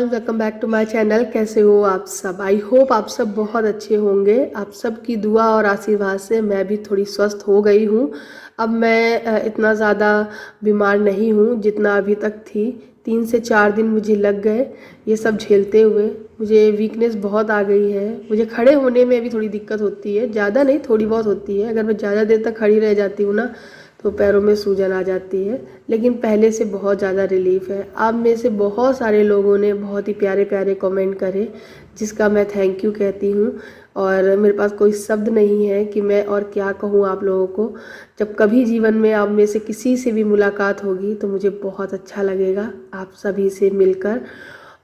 Everyone, welcome back to my channel. कैसे हो आप सब? आई होप आप सब बहुत अच्छे होंगे। आप सब की दुआ और आशीर्वाद से मैं भी थोड़ी स्वस्थ हो गई हूँ। अब मैं इतना ज़्यादा बीमार नहीं हूँ जितना अभी तक थी। 3 से 4 दिन मुझे लग गए ये सब झेलते हुए। मुझे वीकनेस बहुत आ गई है। मुझे खड़े होने में भी थोड़ी दिक्कत होती है, ज़्यादा नहीं, थोड़ी बहुत होती है। अगर मैं ज़्यादा देर तक खड़ी रह जाती हूँ ना तो पैरों में सूजन आ जाती है, लेकिन पहले से बहुत ज़्यादा रिलीफ है। आप में से बहुत सारे लोगों ने बहुत ही प्यारे प्यारे कमेंट करे, जिसका मैं थैंक यू कहती हूँ। और मेरे पास कोई शब्द नहीं है कि मैं और क्या कहूँ आप लोगों को। जब कभी जीवन में आप में से किसी से भी मुलाकात होगी तो मुझे बहुत अच्छा लगेगा आप सभी से मिलकर।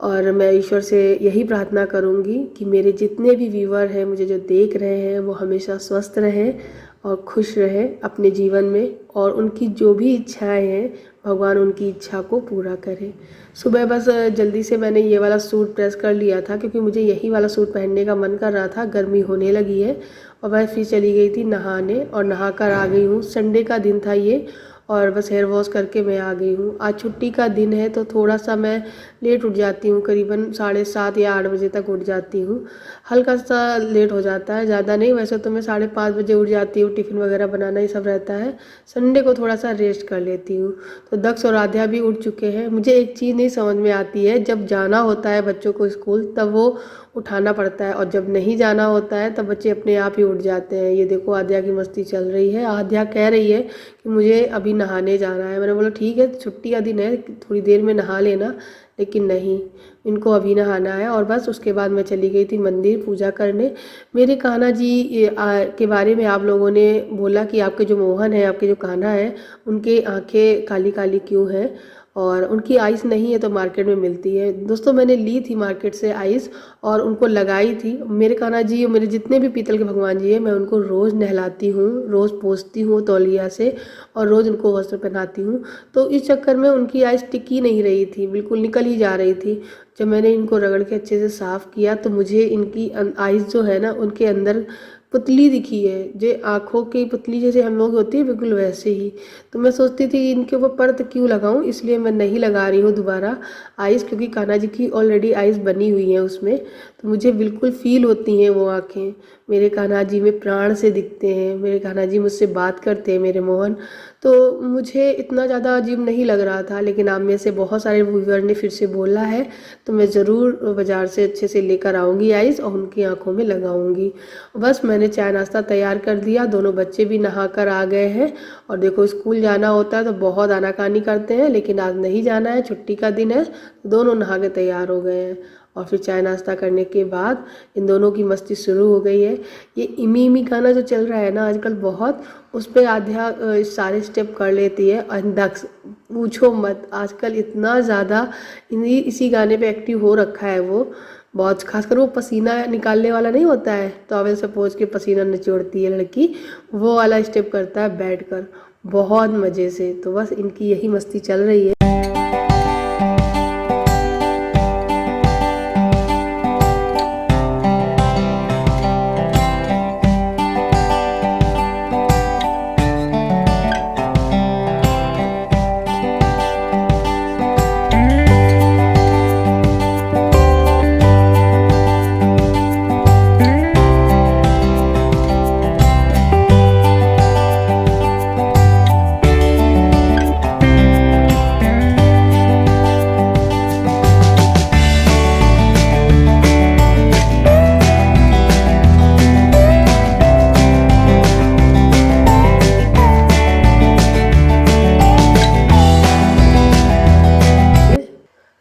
और मैं ईश्वर से यही प्रार्थना करूँगी कि मेरे जितने भी व्यूअर हैं, मुझे जो देख रहे हैं, वो हमेशा स्वस्थ रहें और खुश रहें अपने जीवन में, और उनकी जो भी इच्छाएं हैं भगवान उनकी इच्छा को पूरा करे। सुबह बस जल्दी से मैंने ये वाला सूट प्रेस कर लिया था क्योंकि मुझे यही वाला सूट पहनने का मन कर रहा था, गर्मी होने लगी है। और मैं फिर चली गई थी नहाने और नहा कर आ गई हूँ। संडे का दिन था ये, और बस हेयर वॉश करके मैं आ गई हूँ। आज छुट्टी का दिन है तो थोड़ा सा मैं लेट उठ जाती हूँ, करीबन 7:30 या 8 बजे तक उठ जाती हूँ। हल्का सा लेट हो जाता है, ज़्यादा नहीं। वैसे तो मैं 5:30 बजे उठ जाती हूँ, टिफ़िन वगैरह बनाना ही सब रहता है। संडे को थोड़ा सा रेस्ट कर लेती हूँ। तो दक्ष और आध्या भी उठ चुके हैं। मुझे एक चीज़ नहीं समझ में आती है, जब जाना होता है बच्चों को स्कूल तब वो उठाना पड़ता है, और जब नहीं जाना होता है तब बच्चे अपने आप ही उठ जाते हैं। ये देखो आध्या की मस्ती चल रही है। आध्या कह रही है कि मुझे अभी नहाने जाना है। मैंने बोला ठीक है, छुट्टी का दिन है, थोड़ी देर में नहा लेना। लेकिन नहीं, इनको अभी नहाना है। और बस उसके बाद मैं चली गई थी मंदिर पूजा करने। मेरे कान्हा जी के बारे में आप लोगों ने बोला कि आपके जो मोहन है, आपके जो कान्हा है, उनके आंखें काली काली क्यों हैं और उनकी आइस नहीं है तो मार्केट में मिलती है। दोस्तों मैंने ली थी मार्केट से आइस और उनको लगाई थी। मेरे कान्हा जी और मेरे जितने भी पीतल के भगवान जी हैं, मैं उनको रोज़ नहलाती हूँ, रोज़ पोंछती हूँ तौलिया से, और रोज़ उनको वस्त्र पहनाती हूँ। तो इस चक्कर में उनकी आइस टिकी नहीं रही थी, बिल्कुल निकल ही जा रही थी। जब मैंने इनको रगड़ के अच्छे से साफ़ किया तो मुझे इनकी आइस जो है ना, उनके अंदर पुतली दिखी है, जो आँखों की पुतली जैसे हम लोग होती है बिल्कुल वैसे ही। तो मैं सोचती थी कि इनके ऊपर परत क्यों लगाऊं, इसलिए मैं नहीं लगा रही हूँ दोबारा आइस, क्योंकि कान्हा जी की ऑलरेडी आइस बनी हुई है उसमें। तो मुझे बिल्कुल फील होती हैं वो आँखें। मेरे कान्हा जी में प्राण से दिखते हैं, मेरे कान्हा जी मुझसे बात करते हैं, मेरे मोहन। तो मुझे इतना ज़्यादा अजीब नहीं लग रहा था, लेकिन आप में से बहुत सारे व्यूअर ने फिर से बोला है तो मैं ज़रूर बाज़ार से अच्छे से लेकर आऊँगी आइस और उनकी आँखों में लगाऊँगी। बस मैंने चाय नाश्ता तैयार कर दिया, दोनों बच्चे भी नहा कर आ गए हैं। और देखो स्कूल जाना होता है तो बहुत आनाकानी करते हैं, लेकिन आज नहीं जाना है, छुट्टी का दिन है। दोनों नहा के तैयार हो गए हैं और फिर चाय नाश्ता करने के बाद इन दोनों की मस्ती शुरू हो गई है। ये इमी इमी गाना जो चल रहा है ना आजकल बहुत, उस पर आध्या सारे स्टेप कर लेती है। दक्ष पूछो मत, आजकल इतना ज़्यादा इसी गाने पे एक्टिव हो रखा है वो। बहुत खासकर वो पसीना निकालने वाला नहीं होता है, टॉवेल से पोंछ के पसीना निचोड़ती है लड़की, वो वाला स्टेप करता है बैठकर बहुत मज़े से। तो बस इनकी यही मस्ती चल रही है।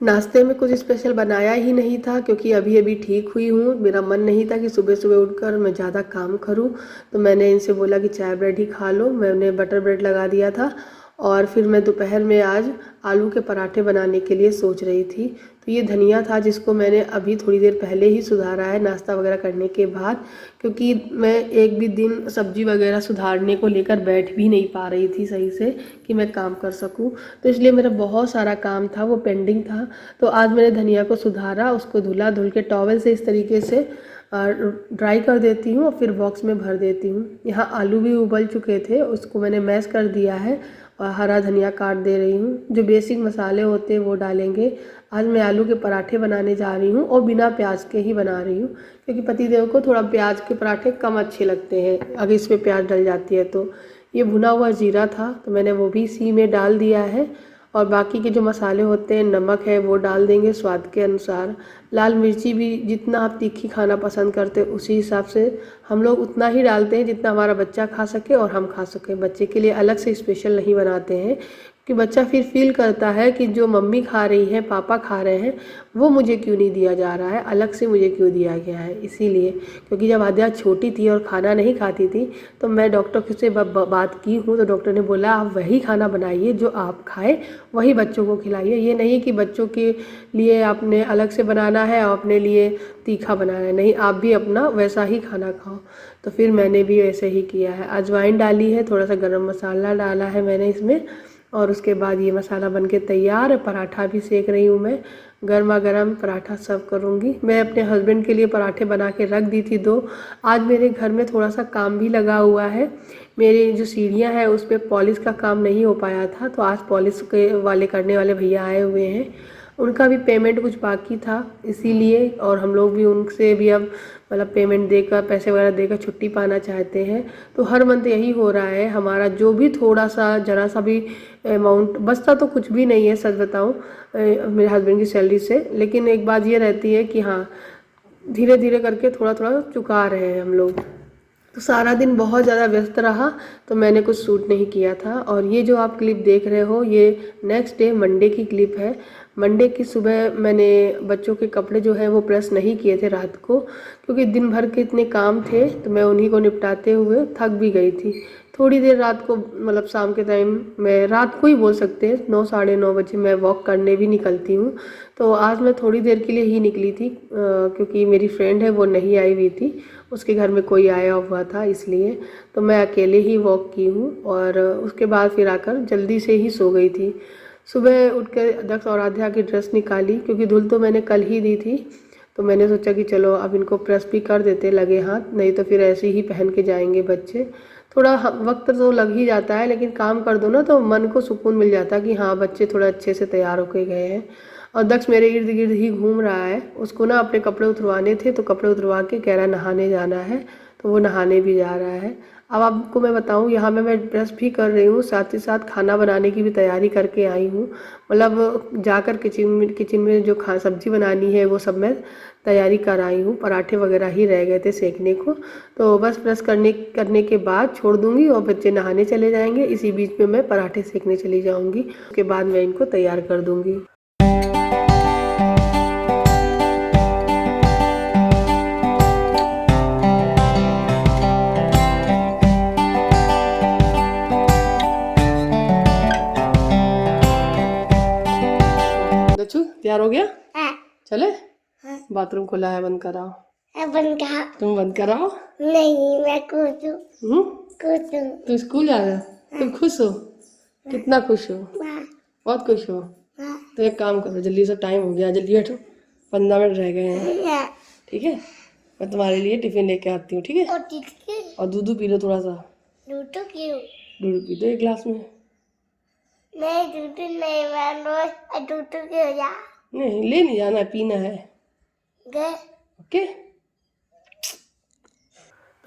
नाश्ते में कुछ स्पेशल बनाया ही नहीं था क्योंकि अभी अभी ठीक हुई हूँ। मेरा मन नहीं था कि सुबह सुबह उठकर मैं ज़्यादा काम करूँ, तो मैंने इनसे बोला कि चाय ब्रेड ही खा लो। मैंने बटर ब्रेड लगा दिया था और फिर मैं दोपहर में आज आलू के पराठे बनाने के लिए सोच रही थी। तो ये धनिया था जिसको मैंने अभी थोड़ी देर पहले ही सुधारा है नाश्ता वगैरह करने के बाद, क्योंकि मैं एक भी दिन सब्जी वगैरह सुधारने को लेकर बैठ भी नहीं पा रही थी सही से कि मैं काम कर सकूं। तो इसलिए मेरा बहुत सारा काम था वो पेंडिंग था। तो आज मैंने धनिया को सुधारा, उसको धुला, धुल के टॉवल से इस तरीके से ड्राई कर देती हूँ और फिर बॉक्स में भर देती हूँ। यहाँ आलू भी उबल चुके थे, उसको मैंने मैश कर दिया है और हरा धनिया काट दे रही हूँ। जो बेसिक मसाले होते हैं वो डालेंगे। आज मैं आलू के पराठे बनाने जा रही हूँ और बिना प्याज के ही बना रही हूँ, क्योंकि पतिदेव को थोड़ा प्याज के पराठे कम अच्छे लगते हैं अगर इसमें प्याज डल जाती है तो। ये भुना हुआ जीरा था तो मैंने वो भी इसी में डाल दिया है। और बाकी के जो मसाले होते हैं, नमक है वो डाल देंगे स्वाद के अनुसार। लाल मिर्ची भी जितना आप तीखी खाना पसंद करते हैं उसी हिसाब से हम लोग उतना ही डालते हैं जितना हमारा बच्चा खा सके और हम खा सकें। बच्चे के लिए अलग से स्पेशल नहीं बनाते हैं कि बच्चा फिर फील करता है कि जो मम्मी खा रही है, पापा खा रहे हैं, वो मुझे क्यों नहीं दिया जा रहा है, अलग से मुझे क्यों दिया गया है। इसीलिए, क्योंकि जब आद्या छोटी थी और खाना नहीं खाती थी तो मैं डॉक्टर से बात की हूँ तो डॉक्टर ने बोला आप वही खाना बनाइए जो आप खाए, वही बच्चों को खिलाइए। ये नहीं कि बच्चों के लिए आपने अलग से बनाना है और अपने लिए तीखा बनाना है, नहीं, आप भी अपना वैसा ही खाना खाओ। तो फिर मैंने भी वैसे ही किया है। अजवाइन डाली है, थोड़ा सा गरम मसाला डाला है मैंने इसमें, और उसके बाद ये मसाला बनके तैयार है। पराठा भी सेक रही हूँ मैं, गर्मा गर्म पराठा सर्व करूँगी। मैं अपने हस्बैंड के लिए पराठे बना के रख दी थी 2। आज मेरे घर में थोड़ा सा काम भी लगा हुआ है। मेरी जो सीढ़ियाँ हैं उस पर पॉलिश का काम नहीं हो पाया था, तो आज पॉलिश के वाले करने वाले भैया आए हुए हैं। उनका भी पेमेंट कुछ बाकी था इसीलिए, और हम लोग भी उनसे भी अब मतलब पेमेंट देकर, पैसे वगैरह देकर छुट्टी पाना चाहते हैं। तो हर मंथ यही हो रहा है हमारा, जो भी थोड़ा सा ज़रा सा भी अमाउंट बचता तो कुछ भी नहीं है सच बताऊं मेरे हस्बैंड की सैलरी से, लेकिन एक बात ये रहती है कि हाँ धीरे धीरे करके थोड़ा थोड़ा चुका रहे हैं हम लोग। तो सारा दिन बहुत ज़्यादा व्यस्त रहा तो मैंने कुछ शूट नहीं किया था। और ये जो आप क्लिप देख रहे हो ये नेक्स्ट डे मंडे की क्लिप है। मंडे की सुबह मैंने बच्चों के कपड़े जो है वो प्रेस नहीं किए थे रात को, क्योंकि दिन भर के इतने काम थे तो मैं उन्हीं को निपटाते हुए थक भी गई थी। थोड़ी देर रात को, मतलब शाम के टाइम, मैं रात को ही बोल सकते हैं 9 साढ़े 9 बजे मैं वॉक करने भी निकलती हूँ। तो आज मैं थोड़ी देर के लिए ही निकली थी क्योंकि मेरी फ्रेंड है वो नहीं आई हुई थी, उसके घर में कोई आया हुआ था इसलिए। तो मैं अकेले ही वॉक की हूँ और उसके बाद फिर आकर जल्दी से ही सो गई थी। सुबह उठ कर दक्ष और आध्या की ड्रेस निकाली, क्योंकि धुल तो मैंने कल ही दी थी, तो मैंने सोचा कि चलो अब इनको प्रेस भी कर देते लगे हाथ, नहीं तो फिर ऐसे ही पहन के जाएंगे बच्चे। थोड़ा वक्त तो लग ही जाता है, लेकिन काम कर दो ना तो मन को सुकून मिल जाता है कि हाँ बच्चे थोड़ा अच्छे से तैयार होके गए हैं। और दक्ष मेरे इर्द गिर्द ही घूम रहा है, उसको ना अपने कपड़े उतरवाने थे तो कपड़े उतरवा के कह रहा है नहाने जाना है, तो वो नहाने भी जा रहा है। अब आपको मैं बताऊं, यहाँ मैं ब्रश भी कर रही हूँ, साथ ही साथ खाना बनाने की भी तैयारी करके आई हूँ। मतलब जाकर किचन में जो सब्जी बनानी है वो सब मैं तैयारी कर आई हूँ। पराठे वगैरह ही रह गए थे सेकने को, तो बस ब्रश करने के बाद छोड़ दूँगी और बच्चे नहाने चले जाएंगे। इसी बीच में मैं पराठे सेकने चली जाऊँगी, उसके बाद मैं इनको तैयार कर दूँगी। तैयार हो गया? हाँ। चले? हाँ। बाथरूम खुला है, बंद कराओ। बंद करा। तुम बंद कराओ। नहीं, मैं कूदूं। कूदूं। तुम स्कूल जा रहे हो? हाँ। तुम खुश हो? हाँ। कितना खुश हो? हाँ। बहुत खुश हो? हाँ। तो एक काम करो, जल्दी से टाइम हो गया, जल्दी बैठो, 15 मिनट रह गए हैं। हाँ। ठीक है, मैं तुम्हारे लिए टिफिन लेके आती हूँ। ठीक है? और दूध पी लो थोड़ा सा। दूध क्यों? दूध पी दो एक गिलास में। नहीं, दूध नहीं, मैं दूध क्यों जा? नहीं, ले नहीं जाना, पीना है। ओके।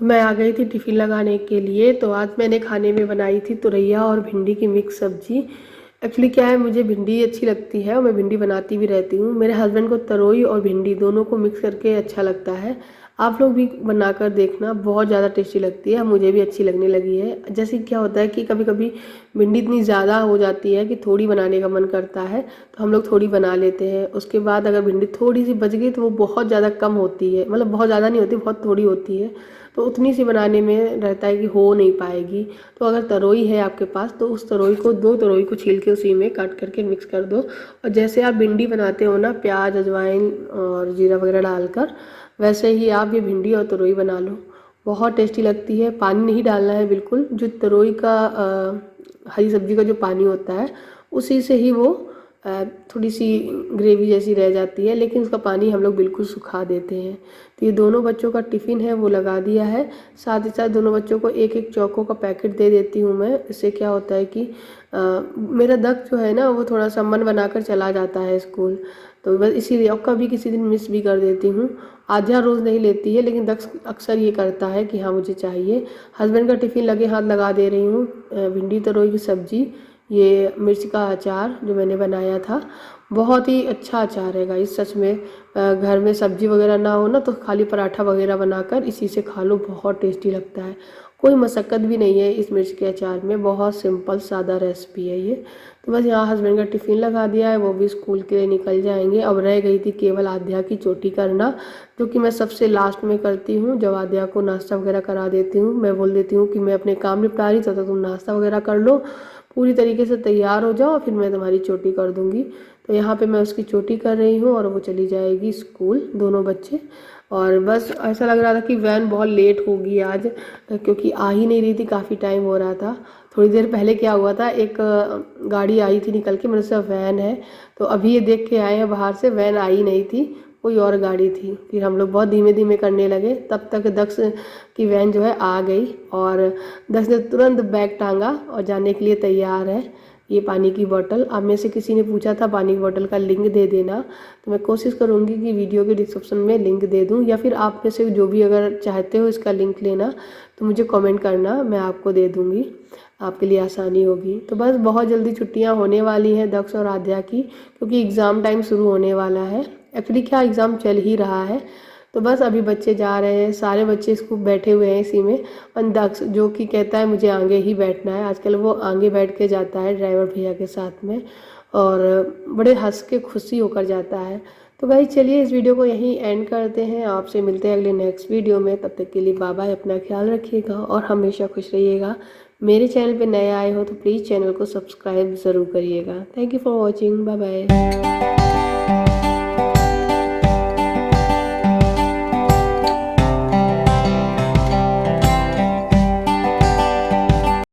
मैं आ गई थी टिफ़िन लगाने के लिए। तो आज मैंने खाने में बनाई थी तुरैया और भिंडी की मिक्स सब्जी। एक्चुअली क्या है, मुझे भिंडी अच्छी लगती है और मैं भिंडी बनाती भी रहती हूँ। मेरे हस्बैंड को तरोई और भिंडी दोनों को मिक्स करके अच्छा लगता है। आप लोग भी बनाकर देखना, बहुत ज़्यादा टेस्टी लगती है, मुझे भी अच्छी लगने लगी है। जैसे क्या होता है कि कभी कभी भिंडी इतनी ज़्यादा हो जाती है कि थोड़ी बनाने का मन करता है, तो हम लोग थोड़ी बना लेते हैं। उसके बाद अगर भिंडी थोड़ी सी बच गई तो वो बहुत ज़्यादा कम होती है, मतलब बहुत ज़्यादा नहीं होती, बहुत थोड़ी होती है, तो उतनी सी बनाने में रहता है कि हो नहीं पाएगी। तो अगर तरोई है आपके पास तो उस तरोई को, 2 तरोई को छील के उसी में काट करके मिक्स कर दो। और जैसे आप भिंडी बनाते हो ना, प्याज अजवाइन और जीरा वगैरह डालकर, वैसे ही आप ये भिंडी और तरोई बना लो, बहुत टेस्टी लगती है। पानी नहीं डालना है बिल्कुल, जो तरोई का हरी सब्जी का जो पानी होता है उसी से ही वो थोड़ी सी ग्रेवी जैसी रह जाती है, लेकिन उसका पानी हम लोग बिल्कुल सुखा देते हैं। तो ये दोनों बच्चों का टिफ़िन है वो लगा दिया है। साथ ही साथ दोनों बच्चों को एक एक चौको का पैकेट दे देती हूँ मैं। इससे क्या होता है कि मेरा दक्ष जो है ना वो थोड़ा सा मन बनाकर चला जाता है स्कूल, तो बस इसीलिए। और कभी किसी दिन मिस भी कर देती हूँ। आध्या रोज़ नहीं लेती है, लेकिन दक्ष अक्सर ये करता है कि हाँ मुझे चाहिए। हस्बैंड का टिफ़िन लगे हाथ लगा दे रही हूँ। भिंडी तरोई की सब्ज़ी, ये मिर्च का अचार जो मैंने बनाया था, बहुत ही अच्छा अचार है गाइस सच में। घर में सब्जी वगैरह ना हो ना तो खाली पराठा वगैरह बनाकर इसी से खा लो, बहुत टेस्टी लगता है। कोई मशक्क़त भी नहीं है इस मिर्च के अचार में, बहुत सिंपल सादा रेसिपी है ये। तो बस यहाँ हस्बैंड का टिफ़िन लगा दिया है, वो भी स्कूल के लिए निकल जाएंगे। अब रह गई थी केवल आध्या की चोटी करना, जो कि मैं सबसे लास्ट में करती हूँ। जब आध्या को नाश्ता वगैरह करा देती हूँ, मैं बोल देती हूँ कि मैं अपने काम निपटा रही, तब तक तुम नाश्ता वगैरह कर लो, पूरी तरीके से तैयार हो जाओ, फिर मैं तुम्हारी चोटी कर दूँगी। तो यहाँ पे मैं उसकी चोटी कर रही हूँ और वो चली जाएगी स्कूल, दोनों बच्चे। और बस ऐसा लग रहा था कि वैन बहुत लेट होगी आज, क्योंकि आ ही नहीं रही थी, काफ़ी टाइम हो रहा था। थोड़ी देर पहले क्या हुआ था, एक गाड़ी आई थी निकल के, मैंने सोचा वैन है, तो अभी ये देख के आए हैं बाहर से, वैन आई नहीं थी, कोई और गाड़ी थी। फिर हम लोग बहुत धीमे धीमे करने लगे, तब तक दक्ष की वैन जो है आ गई और दक्ष ने तुरंत बैग टांगा और जाने के लिए तैयार है। ये पानी की बोतल, आप में से किसी ने पूछा था पानी की बोतल का लिंक दे देना, तो मैं कोशिश करूँगी कि वीडियो के डिस्क्रिप्शन में लिंक दे दूँ, या फिर आप में से जो भी अगर चाहते हो इसका लिंक लेना तो मुझे कमेंट करना, मैं आपको दे दूँगी, आपके लिए आसानी होगी। तो बस बहुत जल्दी छुट्टियां होने वाली हैं दक्ष और आध्या की, क्योंकि एग्ज़ाम टाइम शुरू होने वाला है। एक्चुअली क्या एग्ज़ाम चल ही रहा है। तो बस अभी बच्चे जा रहे हैं, सारे बच्चे इसको बैठे हुए हैं इसी में। और दक्ष जो कि कहता है मुझे आगे ही बैठना है, आजकल वो आगे बैठ के जाता है ड्राइवर भैया के साथ में, और बड़े हंस के खुशी होकर जाता है। तो भाई चलिए इस वीडियो को यहीं एंड करते हैं, आपसे मिलते हैं अगले नेक्स्ट वीडियो में। तब तक के लिए बाय बाय, अपना ख्याल रखिएगा और हमेशा खुश रहिएगा। मेरे चैनल पे नए आए हो तो प्लीज़ चैनल को सब्सक्राइब ज़रूर करिएगा। Thank you for watching, bye bye.